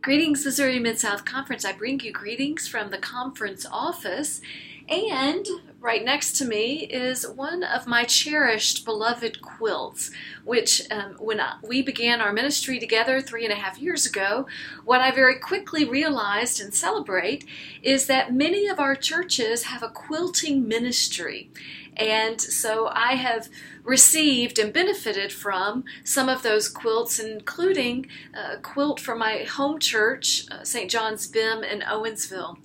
Greetings, Missouri Mid-South Conference. I bring you greetings from the conference office, and right next to me is one of my cherished, beloved quilts, which when we began our ministry together 3.5 years ago, what I very quickly realized and celebrate is that many of our churches have a quilting ministry. And so I have received and benefited from some of those quilts, including a quilt from my home church, St. John's Bim in Owensville.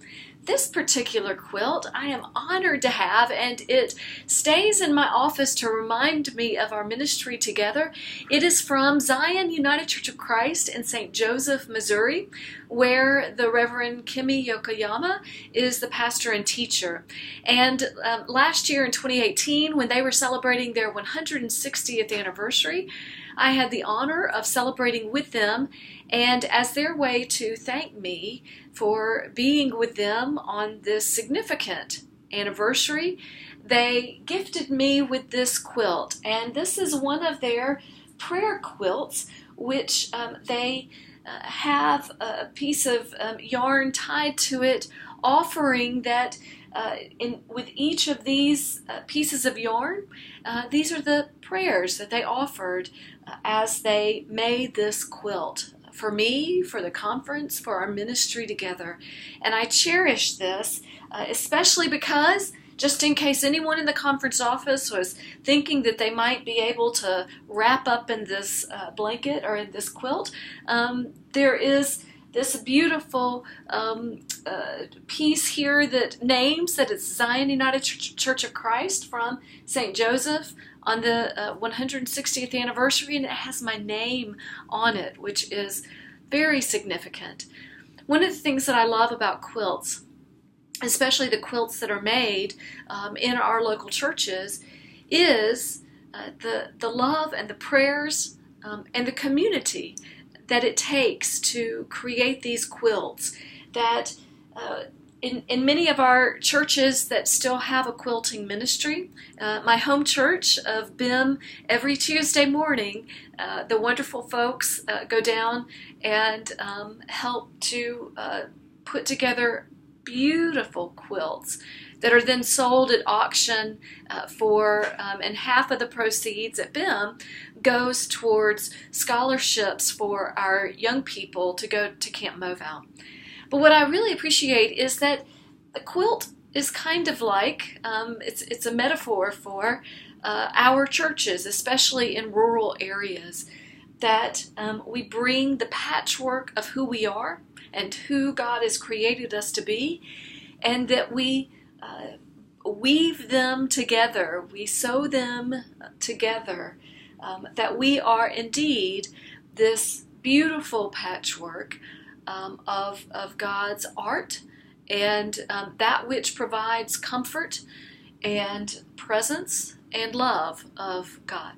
This particular quilt I am honored to have, and it stays in my office to remind me of our ministry together. It is from Zion United Church of Christ in St. Joseph, Missouri, where the Reverend Kimi Yokoyama is the pastor and teacher. And last year in 2018, when they were celebrating their 160th anniversary, I had the honor of celebrating with them, and as their way to thank me for being with them on this significant anniversary, they gifted me with this quilt. And this is one of their prayer quilts, which they have a piece of yarn tied to it, offering that with each of these pieces of yarn, these are the prayers that they offered as they made this quilt for me, for the conference, for our ministry together. And I cherish this, especially because, just in case anyone in the conference office was thinking that they might be able to wrap up in this blanket or in this quilt, there is this beautiful piece here that names that it's Zion United Church of Christ from St. Joseph on the 160th anniversary, and it has my name on it, which is very significant. One of the things that I love about quilts, especially the quilts that are made in our local churches, is the love and the prayers and the community that it takes to create these quilts. That in many of our churches that still have a quilting ministry, my home church of Bim, every Tuesday morning, the wonderful folks go down and help to put together beautiful quilts that are then sold at auction and half of the proceeds at BIM goes towards scholarships for our young people to go to Camp Movau. But what I really appreciate is that the quilt is kind of like, it's a metaphor for our churches, especially in rural areas, that we bring the patchwork of who we are and who God has created us to be, and that we weave them together, we sew them together, that we are indeed this beautiful patchwork of God's art, and that which provides comfort and presence and love of God.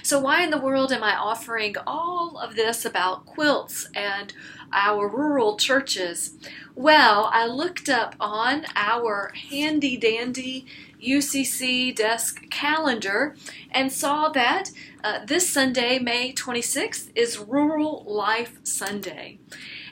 So why in the world am I offering all of this about quilts and our rural churches? Well, I looked up on our handy-dandy UCC desk calendar and saw that this Sunday, May 26th, is Rural Life Sunday.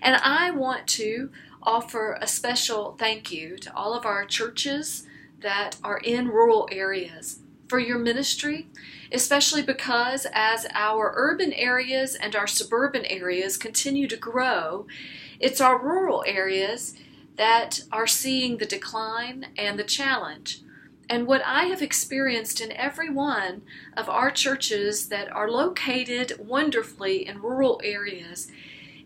And I want to offer a special thank you to all of our churches that are in rural areas for your ministry, especially because as our urban areas and our suburban areas continue to grow, it's our rural areas that are seeing the decline and the challenge. And what I have experienced in every one of our churches that are located wonderfully in rural areas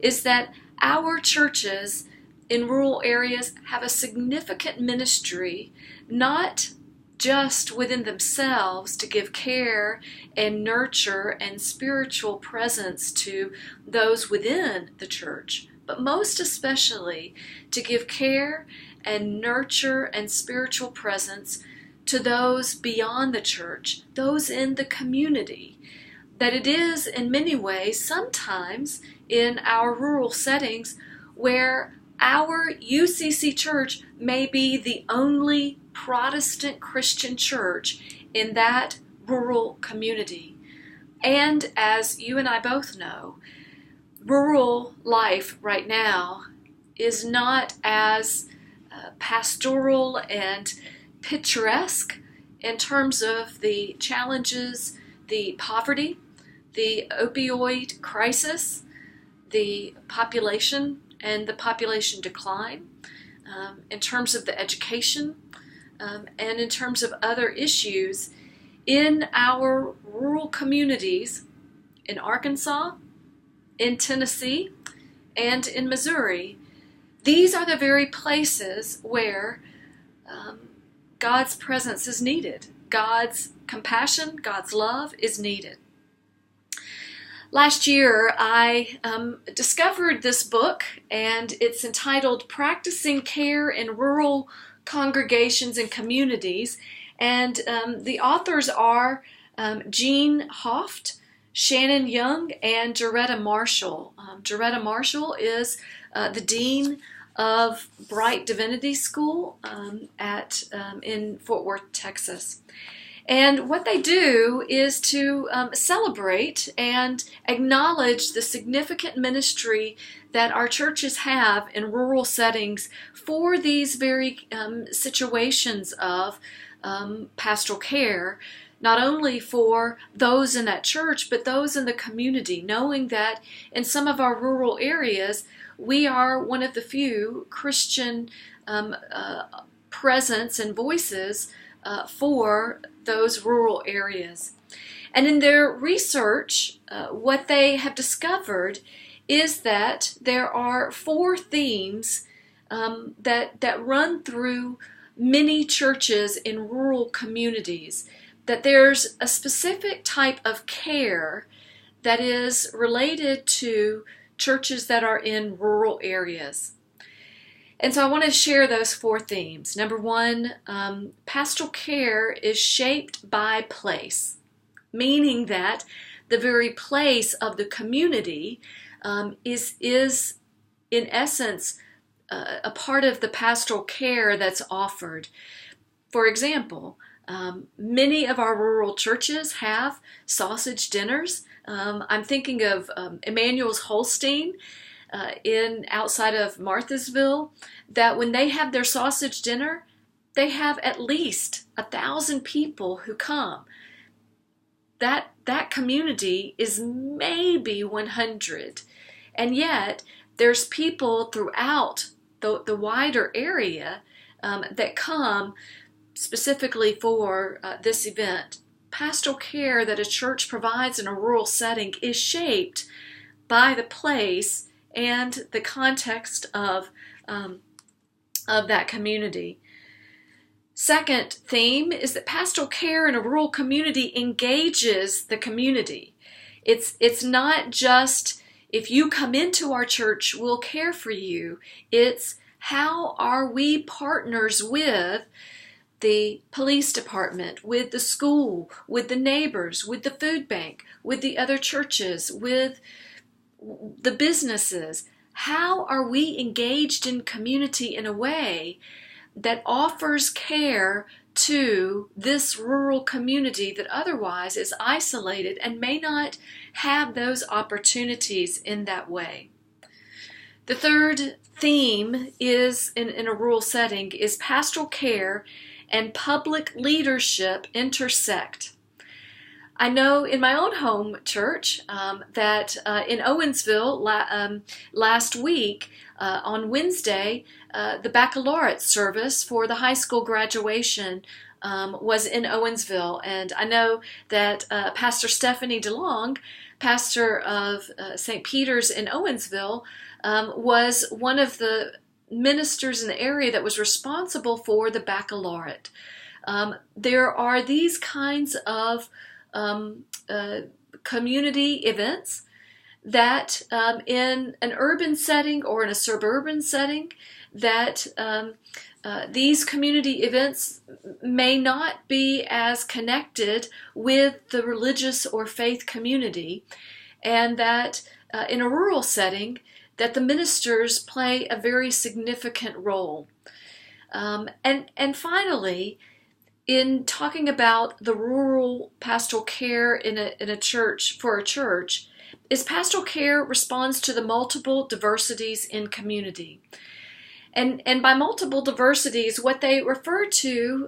is that our churches in rural areas have a significant ministry, not just within themselves to give care and nurture and spiritual presence to those within the church, but most especially to give care and nurture and spiritual presence to those beyond the church, those in the community. That it is in many ways, sometimes in our rural settings, where our UCC church may be the only Protestant Christian church in that rural community. And as you and I both know, rural life right now is not as pastoral and picturesque in terms of the challenges, the poverty, the opioid crisis, the population and the population decline, in terms of the education, and in terms of other issues in our rural communities in Arkansas, in Tennessee, and in Missouri. These are the very places where God's presence is needed. God's compassion, God's love is needed. Last year, I discovered this book, and it's entitled Practicing Care in Rural Congregations and Communities. And the authors are Jean Hoft, Shannon Young, and Doretta Marshall. Doretta Marshall is the Dean of Bright Divinity School in Fort Worth, Texas. And what they do is to celebrate and acknowledge the significant ministry that our churches have in rural settings for these very situations of pastoral care, not only for those in that church, but those in the community, knowing that in some of our rural areas, we are one of the few Christian presence and voices for those rural areas. And in their research, what they have discovered is that there are 4 themes that run through many churches in rural communities. That there's a specific type of care that is related to churches that are in rural areas. And so I want to share those 4 themes. Number 1, pastoral care is shaped by place, meaning that the very place of the community is in essence a part of the pastoral care that's offered. For example, many of our rural churches have sausage dinners. I'm thinking of Emmanuel's Holstein outside of Marthasville, that when they have their sausage dinner, they have at least 1,000 people who come. That community is maybe 100, and yet there's people throughout the wider area that come specifically for this event. Pastoral care that a church provides in a rural setting is shaped by the place and the context of that community. Second theme is that pastoral care in a rural community engages the community. It's not just, if you come into our church, we'll care for you. It's, how are we partners with the police department, with the school, with the neighbors, with the food bank, with the other churches, with the businesses? How are we engaged in community in a way that offers care to this rural community that otherwise is isolated and may not have those opportunities in that way? The third theme is in a rural setting is pastoral care and public leadership intersect. I know in my own home church that in Owensville last week on Wednesday, the baccalaureate service for the high school graduation was in Owensville. And I know that Pastor Stephanie DeLong, pastor of St. Peter's in Owensville, was one of the ministers in the area that was responsible for the baccalaureate. There are these kinds of community events that in an urban setting or in a suburban setting, that these community events may not be as connected with the religious or faith community, and that in a rural setting, that the ministers play a very significant role. And finally, in talking about the rural pastoral care in a church, for a church, is pastoral care responds to the multiple diversities in community. And by multiple diversities, what they refer to,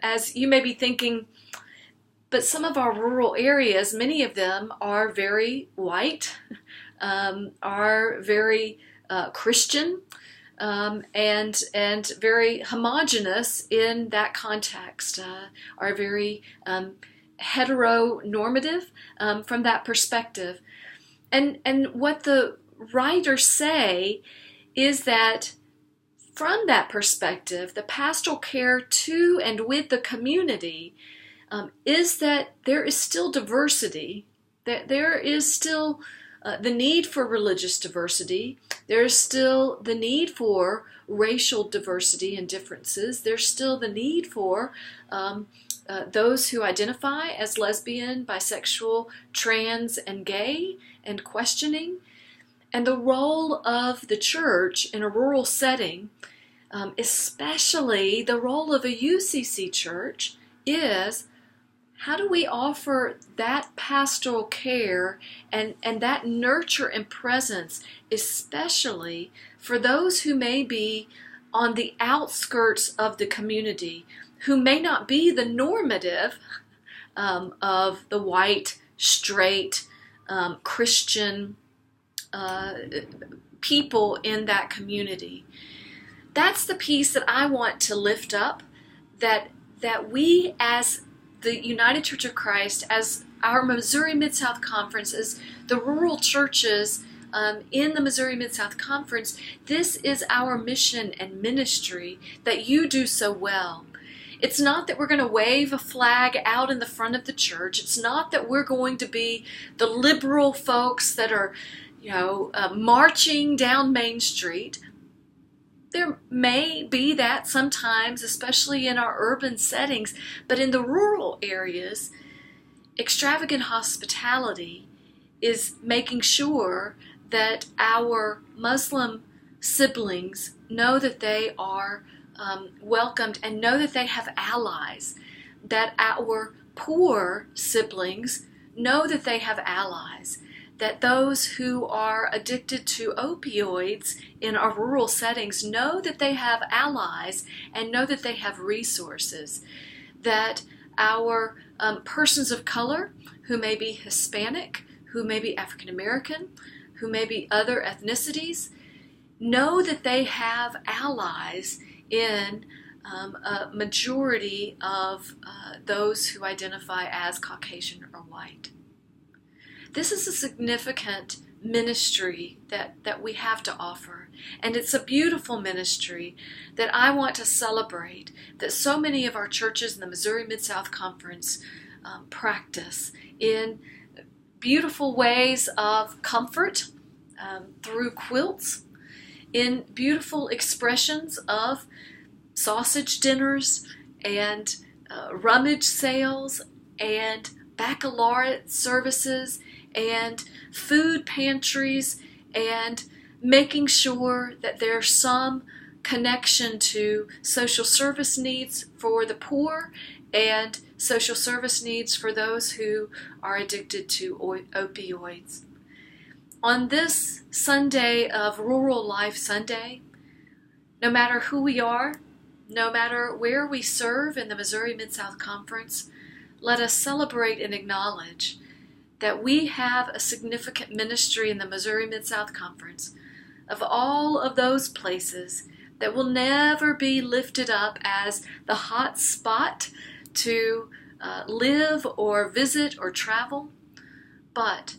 as you may be thinking, but some of our rural areas, many of them are very white, are very Christian, and very homogenous in that context, are very heteronormative from that perspective. And what the writers say is that from that perspective, the pastoral care to and with the community is that there is still diversity, that there is still the need for religious diversity, there's still the need for racial diversity and differences, there's still the need for those who identify as lesbian, bisexual, trans, and gay, and questioning. And the role of the church in a rural setting, especially the role of a UCC church, is how do we offer that pastoral care and that nurture and presence, especially for those who may be on the outskirts of the community, who may not be the normative of the white, straight, Christian people in that community. That's the piece that I want to lift up, that we as the United Church of Christ, as our Missouri Mid-South Conference, as the rural churches in the Missouri Mid-South Conference, this is our mission and ministry that you do so well. It's not that we're going to wave a flag out in the front of the church. It's not that we're going to be the liberal folks that are, marching down Main Street. There may be that sometimes, especially in our urban settings, but in the rural areas, extravagant hospitality is making sure that our Muslim siblings know that they are welcomed and know that they have allies, that our poor siblings know that they have allies, that those who are addicted to opioids in our rural settings know that they have allies and know that they have resources, that our persons of color who may be Hispanic, who may be African American, who may be other ethnicities, know that they have allies in a majority of those who identify as Caucasian or white. This is a significant ministry that we have to offer, and it's a beautiful ministry that I want to celebrate, that so many of our churches in the Missouri Mid-South Conference practice in beautiful ways of comfort through quilts, in beautiful expressions of sausage dinners and rummage sales and baccalaureate services and food pantries, and making sure that there's some connection to social service needs for the poor and social service needs for those who are addicted to opioids. On this Sunday of Rural Life Sunday, no matter who we are, no matter where we serve in the Missouri Mid-South Conference, let us celebrate and acknowledge that we have a significant ministry in the Missouri Mid-South Conference of all of those places that will never be lifted up as the hot spot to live or visit or travel, but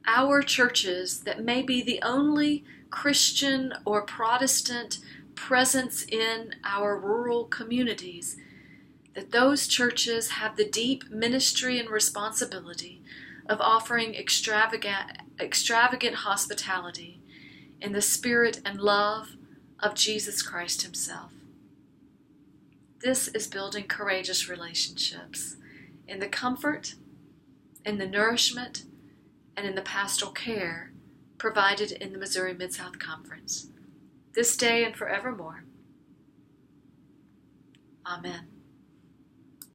our churches that may be the only Christian or Protestant presence in our rural communities, that those churches have the deep ministry and responsibility of offering extravagant hospitality in the spirit and love of Jesus Christ himself. This is building courageous relationships in the comfort, in the nourishment, and in the pastoral care provided in the Missouri Mid-South Conference, this day and forevermore. Amen.